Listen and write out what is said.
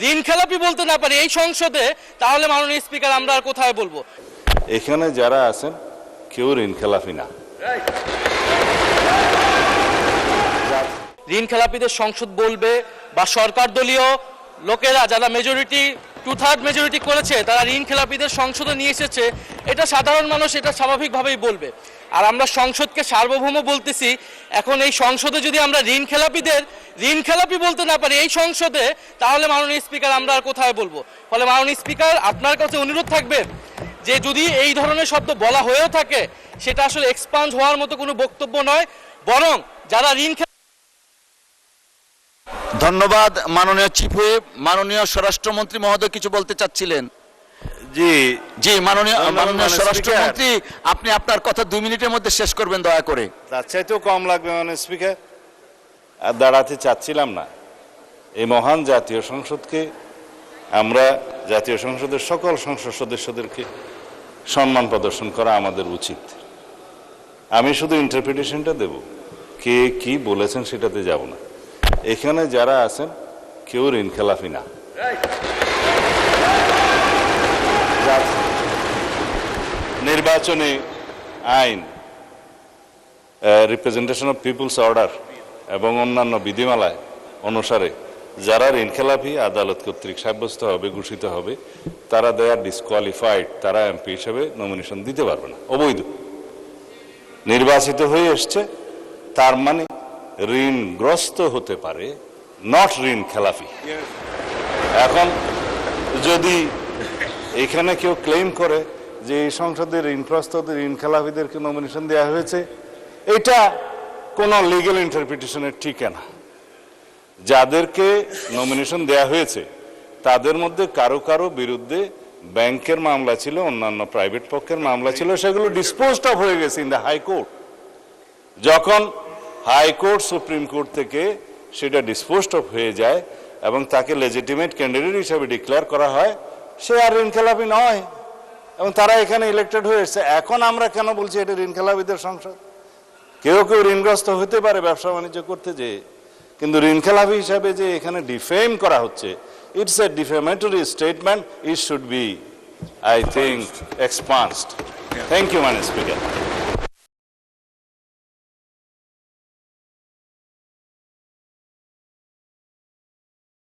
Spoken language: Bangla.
ঋণ খেলাপি বলতে না পারি এই সংসদে, তাহলে মাননীয় স্পিকার আমরা আর কোথায় বলবো? এখানে যারা আছেন কেউ ঋণ খেলাপি না। ঋণ খেলাপিদের সংসদ বলবে বা সরকার দলীয় লোকেরা যারা মেজরিটি 2/3 মেজরিটি করেছে তারা ঋণ খেলাপিদের সংসদে নিয়ে এসেছে, এটা সাধারণ মানুষ এটা স্বাভাবিকভাবেই বলবে। আর আমরা সংসদকে সার্বভৌম বলতেছি, এখন এই সংসদে যদি আমরা ঋণ খেলাপিদের ঋণ খেলাপি বলতে না পারি এই সংসদে, তাহলে মাননীয় স্পিকার আমরা আর কোথায় বলবো? ফলে মাননীয় স্পিকার আপনার কাছে অনুরোধ থাকবে যে যদি এই ধরনের শব্দ বলা হয়েও থাকে সেটা আসলে এক্সপান্ড হওয়ার মতো কোনো বক্তব্য নয়, বরং যারা ঋণ ধন্যবাদ মাননীয় চিফ হুইপ। মাননীয় স্বরাষ্ট্রমন্ত্রী মহোদয় কিছু বলতে চাচ্ছিলেন। জি জি মাননীয় স্বরাষ্ট্রমন্ত্রী, আপনি আপনার কথা 2 মিনিটের মধ্যে শেষ করবেন দয়া করে। তার চাইতেও কম লাগবে মাননীয় স্পিকার। আর দাঁড়াতে চাচ্ছিলাম না। এই মহান জাতীয় সংসদকে আমরা জাতীয় সংসদের সকল সংসদ সদস্যদেরকে সম্মান প্রদর্শন করা আমাদের উচিত। আমি শুধু ইন্টারপ্রিটেশনটা দেব, কে কি বলেছেন সেটাতে যাব না। এখানে যারা আছেন কেউ ঋণ খেলাপি না। নির্বাচনী আইন, রিপ্রেজেন্টেশন অফ পিপুলস অর্ডার এবং অন্যান্য বিধিমালায় অনুসারে যারা ঋণ খেলাপি আদালত কর্তৃক সাব্যস্ত হবে, ঘোষিত হবে, তারা দে আর ডিসকোয়ালিফাইড, তারা এমপি হিসেবে নমিনেশন দিতে পারবে না, অবৈধ। নির্বাচিত হয়ে এসছে তার মানে ঋণগ্রস্ত হতে পারে, নট ঋণ খেলাপি। এখন যদি এখানে কেউ ক্লেম করে যে এই সংসদে ঋণগ্রস্ত ঋণ খেলাপিদেরকে নমিনেশন দেওয়া হয়েছে, এটা কোনো লিগ্যাল ইন্টারপ্রিটেশনের ঠিকানা। যাদেরকে নমিনেশন দেওয়া হয়েছে তাদের মধ্যে কারো কারো বিরুদ্ধে ব্যাংকের মামলা ছিল, অন্যান্য প্রাইভেট পক্ষের মামলা ছিল, সেগুলো ডিসপোজড অফ হয়ে গেছে ইন দ্য হাইকোর্ট। যখন হাইকোর্ট সুপ্রিম কোর্ট থেকে সেটা ডিসপোজড অফ হয়ে যায় এবং তাকে লেজিটিমেট ক্যান্ডিডেট হিসেবে ডিক্লেয়ার করা হয়, সে আর ঋণ খেলাপি নয় এবং তারা এখানে ইলেক্টেড হয়ে এসছে। এখন আমরা কেন বলছি এটা ঋণ খেলাপিদের সংসদ? কেউ কেউ ঋণগ্রস্ত হতে পারে ব্যবসা বাণিজ্য করতে যেয়ে, কিন্তু ঋণ খেলাপি হিসাবে যে এখানে ডিফেম করা হচ্ছে, it's a defamatory statement, it should be, I think, expunged. Thank you মাননীয় স্পিকার।